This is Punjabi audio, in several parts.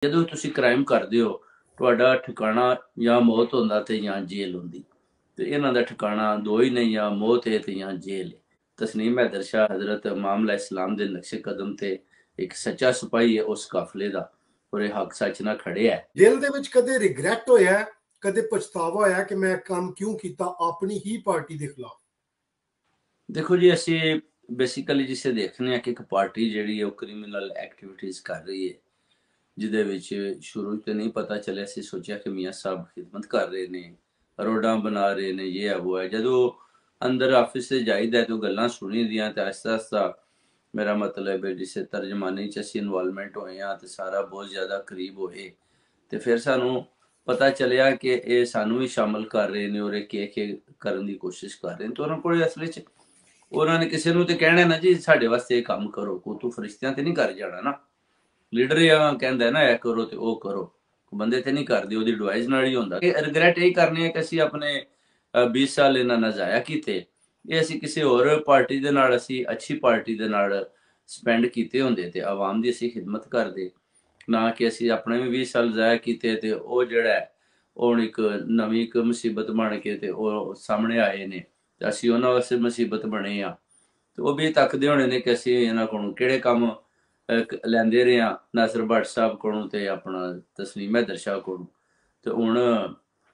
ਜਦੋਂ ਤੁਸੀਂ ਕ੍ਰਾਈਮ ਕਰਦੇ ਹੋ ਤੁਹਾਡਾ ਠਿਕਾਣਾ ਜਾਂ ਮੌਤ ਹੁੰਦਾ ਤੇ ਜਾਂ ਜੇਲ੍ਹ ਹੁੰਦੀ ਤੇ ਇਹਨਾਂ ਦਾ ਠਿਕਾਣਾ ਦੋ ਹੀ ਨਹੀਂ, ਜਾਂ ਮੌਤ ਹੈ ਤੇ ਜਾਂ ਜੇਲ੍ਹ ਹੈ। ਤਸਨੀਮ हैदर शाह हजरत मामला इस्लाम ਦੇ ਨਕਸ਼ੇ ਕਦਮ ਤੇ ਇੱਕ ਸੱਚਾ ਸਿਪਾਹੀ ਹੈ ਉਸ ਕਾਫਲੇ ਦਾ, ਔਰ ਇਹ ਹੱਕ ਸੱਚ ਨਾਲ ਖੜਿਆ ਹੈ। ਦਿਲ ਦੇ ਵਿੱਚ ਕਦੇ ਰਿਗਰੈਟ ਹੋਇਆ, ਕਦੇ ਪਛਤਾਵਾ ਹੋਇਆ ਕਿ ਮੈਂ ਕੰਮ ਕਿਉਂ ਕੀਤਾ ਆਪਣੀ ਹੀ ਪਾਰਟੀ ਦੇ ਖਿਲਾਫ? ਦੇਖੋ ਜੀ, ਅਸੀਂ ਬੇਸਿਕਲੀ ਜਿਸੇ ਦੇਖਨੇ ਆ ਕਿ ਇੱਕ ਪਾਰਟੀ ਜਿਹੜੀ ਉਹ ਕ੍ਰਿਮੀਨਲ ਐਕਟੀਵਿਟੀਜ਼ ਕਰ ਰਹੀ ਹੈ, ਜਿਹਦੇ ਵਿੱਚ ਸ਼ੁਰੂ ਤੇ ਨਹੀਂ ਪਤਾ ਚੱਲਿਆ, ਅਸੀਂ ਸੋਚਿਆ ਕਿ ਮੀਆਂ ਸਾਹਿਬ ਖਿਦਮਤ ਕਰ ਰਹੇ ਨੇ, ਰੋਡਾਂ ਬਣਾ ਰਹੇ ਨੇ, ਇਹ ਹੈ ਉਹ ਹੈ। ਜਦੋਂ ਅੰਦਰ ਆਫਿਸ ਤੇ ਜਾਈਦਾ ਤੇ ਗੱਲਾਂ ਸੁਣੀ ਦੀਆਂ ਤੇ ਆਸਤਾ ਆਸਤਾ ਮੇਰਾ ਮਤਲਬ ਹੈ ਜਿਸੇ ਤਰਜਮਾਨੀ ਚ ਅਸੀਂ ਇਨਵੋਲਵਮੈਂਟ ਹੋਏ ਆ ਤੇ ਸਾਰਾ ਬਹੁਤ ਜ਼ਿਆਦਾ ਕਰੀਬ ਹੋਏ ਤੇ ਫਿਰ ਸਾਨੂੰ ਪਤਾ ਚੱਲਿਆ ਕਿ ਇਹ ਸਾਨੂੰ ਵੀ ਸ਼ਾਮਲ ਕਰ ਰਹੇ ਨੇ ਔਰ ਇਹ ਕੀ ਕਰਨ ਦੀ ਕੋਸ਼ਿਸ਼ ਕਰ ਰਹੇ ਨੇ। ਤੇ ਉਹਨਾਂ ਕੋਲ ਅਸਲ ਵਿੱਚ ਉਹਨਾਂ ਨੇ ਕਿਸੇ ਨੂੰ ਤੇ ਕਹਿਣਾ ਨਾ ਜੀ ਸਾਡੇ ਵਾਸਤੇ ਇਹ ਕੰਮ ਕਰੋ, ਕੋ ਤੂੰ ਫਰਿਸ਼ਤਿਆਂ ਤੇ ਨਹੀਂ ਕਰ ਜਾਣਾ ਨਾ। ਲੀਡਰ ਇਹ ਕਹਿੰਦਾ ਨਾ ਇਹ ਕਰੋ ਤੇ ਉਹ ਕਰੋ, ਬੰਦੇ ਤੇ ਨਹੀਂ ਕਰਦੇ, ਉਹਦੀ ਐਡਵਾਈਸ ਨਾਲ ਹੀ ਹੁੰਦਾ। ਇਹ ਰਿਗਰੈਟ ਇਹ ਕਰਨੇ ਆ ਕਿ ਅਸੀਂ ਆਪਣੇ 20 ਸਾਲ ਇਹਨਾਂ ਨਾਲ ਜ਼ਾਇਆ ਕੀਤੇ, ਇਹ ਅਸੀਂ ਕਿਸੇ ਹੋਰ ਪਾਰਟੀ ਦੇ ਨਾਲ, ਅਸੀਂ ਅੱਛੀ ਪਾਰਟੀ ਦੇ ਨਾਲ ਸਪੈਂਡ ਕੀਤੇ ਹੁੰਦੇ ਤੇ ਆਵਾਮ ਦੀ ਅਸੀਂ ਖਿਦਮਤ ਕਰਦੇ, ਨਾ ਕਿ ਅਸੀਂ ਆਪਣੇ ਵੀ 20 ਸਾਲ ਜ਼ਾਇਆ ਕੀਤੇ ਤੇ ਉਹ ਜਿਹੜਾ ਉਹ ਇੱਕ ਨਵੀਂ ਇੱਕ ਮੁਸੀਬਤ ਬਣ ਕੇ ਤੇ ਉਹ ਸਾਹਮਣੇ ਆਏ ਨੇ ਤੇ ਅਸੀਂ ਉਹਨਾਂ ਵਾਸਤੇ ਮੁਸੀਬਤ ਬਣੇ ਆ। ਤੇ ਉਹ ਵੀ ਤੱਕਦੇ ਹੋਣੇ ਨੇ ਕਿ ਅਸੀਂ ਇਹਨਾਂ ਕੋਲੋਂ ਕਿਹੜੇ ਕੰਮ ਲੈਂਦੇ ਰਹੇ ਆ, ਨਾਸਰ ਭੱਟ ਸਾਹਿਬ ਕੋਲੋਂ ਤੇ ਆਪਣਾ ਤਸਨੀਮ हैदर शाह ਕੋਲੋਂ। ਤੇ ਹੁਣ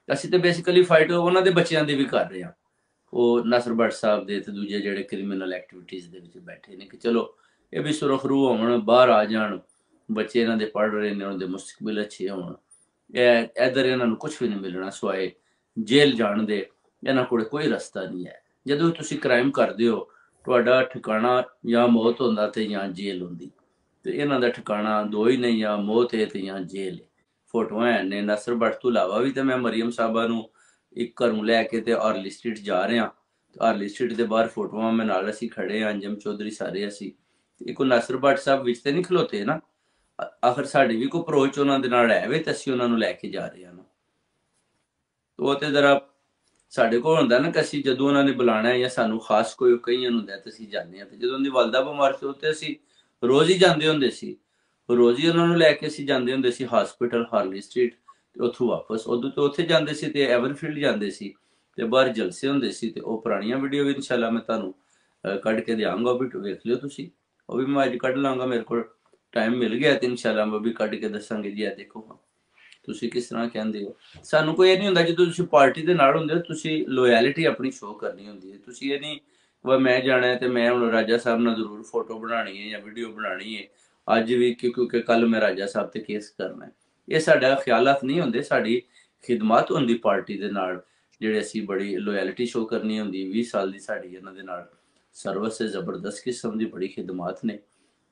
ਅਸੀਂ ਤੇ ਬੇਸਿਕਲੀ ਫਾਈਟ ਉਹਨਾਂ ਦੇ ਬੱਚਿਆਂ ਦੀ ਵੀ ਕਰ ਰਹੇ ਆ, ਉਹ ਨਾਸਰ ਭੱਟ ਸਾਹਿਬ ਦੇ ਤੇ ਦੂਜੇ ਜਿਹੜੇ ਕ੍ਰਿਮੀਨਲ ਐਕਟੀਵਿਟੀਜ਼ ਦੇ ਵਿੱਚ ਬੈਠੇ ਨੇ ਕਿ ਚਲੋ ਇਹ ਵੀ ਸੁਰਖਰੂ ਹੋਣ, ਬਾਹਰ ਆ ਜਾਣ, ਬੱਚੇ ਇਹਨਾਂ ਦੇ ਪੜ੍ਹ ਰਹੇ ਨੇ, ਉਹਨਾਂ ਦੇ ਮੁਸਤਕਬਲ ਅੱਛੇ ਹੋਣ। ਇਹ ਇੱਧਰ ਇਹਨਾਂ ਨੂੰ ਕੁਝ ਵੀ ਨਹੀਂ ਮਿਲਣਾ ਸਿਵਾਏ ਜੇਲ੍ਹ ਜਾਣ ਦੇ, ਇਹਨਾਂ ਕੋਲ ਕੋਈ ਰਸਤਾ ਨਹੀਂ ਹੈ। ਜਦੋਂ ਤੁਸੀਂ ਕ੍ਰਾਈਮ ਕਰਦੇ ਹੋ ਤੁਹਾਡਾ ਠਿਕਾਣਾ ਜਾਂ ਮੌਤ ਹੁੰਦਾ ਤੇ ਜਾਂ ਜੇਲ੍ਹ ਹੁੰਦੀ ਤੇ ਇਹਨਾਂ ਦਾ ਠਿਕਾਣਾ ਦੋ ਹੀ ਨਹੀਂ, ਜਾਂ ਮੌਤ ਹੈ ਤੇ ਜਾਂ ਜੇਲ੍ਹ ਹੈ। ਫੋਟੋਆਂ ਨੇ ਨਾਸਰ ਭੱਟ ਤੋਂ ਇਲਾਵਾ ਵੀ ਤੇ ਮੈਂ ਮਰੀਮ ਸਾਹਿਬਾ ਨੂੰ ਇੱਕ ਘਰੋਂ ਲੈ ਕੇ ਤੇ ਆਰਲੀ ਸਟਰੀਟ ਜਾ ਰਹੇ ਹਾਂ, ਆਰਲੀ ਸਟਰੀਟ ਦੇ ਬਾਹਰ ਫੋਟੋਆਂ ਮੈਂ ਨਾਲ ਅਸੀਂ ਖੜੇ ਹਾਂ, ਅੰਜਮ ਚੌਧਰੀ ਸਾਰੇ ਅਸੀਂ, ਇੱਕ ਨਾਸਰ ਭੱਟ ਸਾਹਿਬ ਵਿੱਚ ਤੇ ਨਹੀਂ ਖਲੋਤੇ ਨਾ, ਆਖਰ ਸਾਡੀ ਵੀ ਕੋਈ ਅਪਰੋਚ ਉਹਨਾਂ ਦੇ ਨਾਲ ਹੈ ਵੇ ਤੇ ਅਸੀਂ ਉਹਨਾਂ ਨੂੰ ਲੈ ਕੇ ਜਾ ਰਹੇ ਹਾਂ ਨਾ। ਉਹ ਤੇ ਜ਼ਰਾ ਸਾਡੇ ਕੋਲ ਹੁੰਦਾ ਨਾ ਕਿ ਅਸੀਂ ਜਦੋਂ ਉਹਨਾਂ ਨੇ ਬੁਲਾਣਾ ਹੈ ਜਾਂ ਸਾਨੂੰ ਖਾਸ ਕੋਈ ਕਈਆਂ ਨੂੰ ਹੁੰਦਾ ਤੇ ਅਸੀਂ ਜਾਂਦੇ ਹਾਂ। ਤੇ ਜਦੋਂ ਉਹਦੀ ਵਾਲਦਾ ਬਿਮਾਰ ਸੀ ਉੱਤੇ ਅਸੀਂ ਰੋਜ਼ ਹੀ ਜਾਂਦੇ ਹੁੰਦੇ ਸੀ, ਰੋਜ਼ ਹੀ ਉਹਨਾਂ ਨੂੰ ਲੈ ਕੇ ਅਸੀਂ ਜਾਂਦੇ ਹੁੰਦੇ ਸੀ ਹਸਪੀਟਲ ਹਾਰਲੀ ਸਟਰੀਟ, ਤੇ ਉੱਥੋਂ ਵਾਪਸ ਉਦੋਂ ਤੋਂ ਉੱਥੇ ਜਾਂਦੇ ਸੀ ਤੇ ਐਵਰਫੀਲਡ ਜਾਂਦੇ ਸੀ ਤੇ ਬਾਹਰ ਜਲਸੇ ਹੁੰਦੇ ਸੀ। ਤੇ ਉਹ ਪੁਰਾਣੀਆਂ ਵੀਡੀਓ ਵੀ ਇਨਸ਼ਾਅੱਲਾ ਮੈਂ ਤੁਹਾਨੂੰ ਕੱਢ ਕੇ ਦਿਆਂਗਾ, ਉਹ ਵੀ ਵੇਖ ਲਿਓ ਤੁਸੀਂ, ਉਹ ਵੀ ਮੈਂ ਅੱਜ ਕੱਢ ਲਾਂਗਾ, ਮੇਰੇ ਕੋਲ ਟਾਈਮ ਮਿਲ ਗਿਆ ਤੇ ਇਨਸ਼ਾਅੱਲਾ ਮੈਂ ਵੀ ਕੱਢ ਕੇ ਦੱਸਾਂਗੇ ਜੀ ਇਹ ਦੇਖੋ ਤੁਸੀਂ ਕਿਸ ਤਰ੍ਹਾਂ ਕਹਿੰਦੇ ਹੋ। ਸਾਨੂੰ ਕੋਈ ਇਹ ਨਹੀਂ ਹੁੰਦਾ ਜਦੋਂ ਤੁਸੀਂ ਪਾਰਟੀ ਦੇ ਨਾਲ ਹੁੰਦੇ ਹੋ ਤੁਸੀਂ ਲੋਇਲਟੀ ਆਪਣੀ ਸ਼ੋਅ ਕਰਨੀ ਹੁੰਦੀ ਹੈ। ਤੁਸੀਂ ਇਹ ਨਹੀਂ ਵਾ ਮੈਂ ਜਾਣਾ ਤੇ ਮੈਂ ਹੁਣ ਰਾਜਾ ਸਾਹਿਬ ਨਾਲ ਜ਼ਰੂਰ ਫੋਟੋ ਬਣਾਣੀ ਹੈ ਜਾਂ ਵੀਡੀਓ ਬਣਾਣੀ ਹੈ ਅੱਜ ਵੀ ਕਿਉਂਕਿ ਕੱਲ ਮੈਂ ਰਾਜਾ ਸਾਹਿਬ ਤੇ ਕੇਸ ਕਰਨਾ ਹੈ। ਇਹ ਸਾਡਾ ਖਿਆਲਾਤ ਨਹੀਂ ਹੁੰਦੇ, ਸਾਡੀ ਖਿਦਮਤ ਹੁੰਦੀ ਪਾਰਟੀ ਦੇ ਨਾਲ, ਜਿਹੜੇ ਅਸੀਂ ਬੜੀ ਲੋਇਲਟੀ ਸ਼ੋਅ ਕਰਨੀ ਹੁੰਦੀ। 20 ਸਾਲ ਦੀ ਸਾਡੀ ਇਹਨਾਂ ਦੇ ਨਾਲ ਸਰਵਿਸ ਹੈ, ਜ਼ਬਰਦਸਤ ਕਿਸਮ ਦੀ ਬੜੀ ਖਿਦਮਤ ਨੇ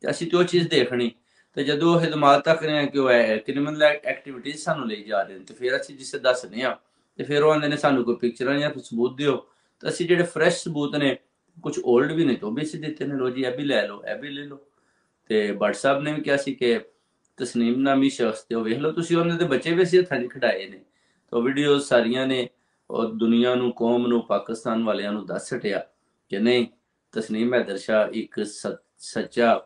ਤੇ ਅਸੀਂ ਤੇ ਉਹ ਚੀਜ਼ ਦੇਖਣੀ। ਤੇ ਜਦੋਂ ਹਿਦਮਾਤ ਤੱਕ ਨੇ ਕਿ ਉਹ ਕ੍ਰਿਮੀਨਲ ਐਕਟੀਵਿਟੀਜ਼ ਸਾਨੂੰ ਲਈ ਜਾ ਰਹੇ ਨੇ ਤੇ ਫਿਰ ਅਸੀਂ ਜਿਸੇ ਦੱਸਦੇ ਹਾਂ ਤੇ ਫਿਰ ਉਹ ਆਂਦੇ ਨੇ ਸਾਨੂੰ ਕੋਈ ਪਿਕਚਰਾਂ ਜਾਂ ਸਬੂਤ ਦਿਓ, ਤੇ ਅਸੀਂ ਜਿਹੜੇ ਫਰੈਸ਼ ਸਬੂਤ ਨੇ ਕੁਝ 올ਡ ਵੀ ਨੇ ਤੋਂ ਵੀ ਅਸੀਂ ਦਿੱਤੇ ਨੇ, ਲੋ ਜੀ ਇਹ ਵੀ ਲੈ ਲਓ, ਇਹ ਵੀ ਲੈ ਲਓ। ਤੇ ਭੱਟ ਸਾਹਿਬ ਨੇ ਵੀ ਕਿਹਾ ਸੀ ਕਿ ਤਸਨੀਮ ਨਾਮੀ ਸ਼ਖਸ ਤੇ ਉਹ ਵੇਖ ਲਓ ਤੁਸੀਂ, ਉਹਨਾਂ ਦੇ ਬੱਚੇ ਵੀ ਅਸੀਂ ਹੱਥਾਂ 'ਚ ਖਿਡਾਏ ਨੇ। ਤਾਂ ਵੀਡੀਓ ਸਾਰੀਆਂ ਨੇ ਉਹ ਦੁਨੀਆ ਨੂੰ, ਕੌਮ ਨੂੰ, ਪਾਕਿਸਤਾਨ ਵਾਲਿਆਂ ਨੂੰ ਦੱਸ ਹਟਿਆ ਕਿ ਨਹੀਂ ਤਸਨੀਮ हैदर शाह ਇੱਕ ਸੱਚਾ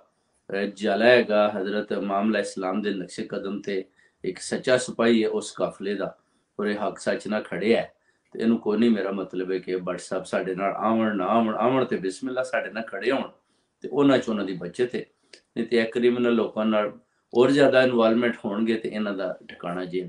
ਜਲਾਏਗਾ ਹਜ਼ਰਤ ਮਾਮਲਾ ਇਸਲਾਮ ਦੇ ਨਕਸ਼ੇ ਕਦਮ ਤੇ ਇੱਕ ਸੱਚਾ ਸਿਪਾਹੀ ਹੈ ਉਸ ਕਾਫਲੇ ਦਾ, ਔਰ ਇਹ ਹੱਕ ਸੱਚ ਨਾਲ ਖੜਿਆ ਹੈ। ਤੇ ਇਹਨੂੰ ਕੋਈ ਨਹੀਂ ਮੇਰਾ ਮਤਲਬ ਹੈ ਕਿ ਭੱਟ ਸਾਹਿਬ ਸਾਡੇ ਨਾਲ ਆਵਣ ਨਾ ਆਵਣ ਤੇ ਬਿਸਮਿਲ੍ਲਾ ਸਾਡੇ ਨਾਲ ਖੜੇ ਹੋਣ ਤੇ ਉਹਨਾਂ 'ਚ ਉਹਨਾਂ ਦੀ ਬੱਚਤ ਹੈ। ਨਹੀਂ ਤੇ ਇਹ ਕ੍ਰਿਮੀਨਲ ਲੋਕਾਂ ਨਾਲ ਹੋਰ ਜ਼ਿਆਦਾ ਇਨਵੋਲਵਮੈਂਟ ਹੋਣਗੇ ਤੇ ਇਹਨਾਂ ਦਾ ਠਿਕਾਣਾ ਜੇਲ੍ਹ।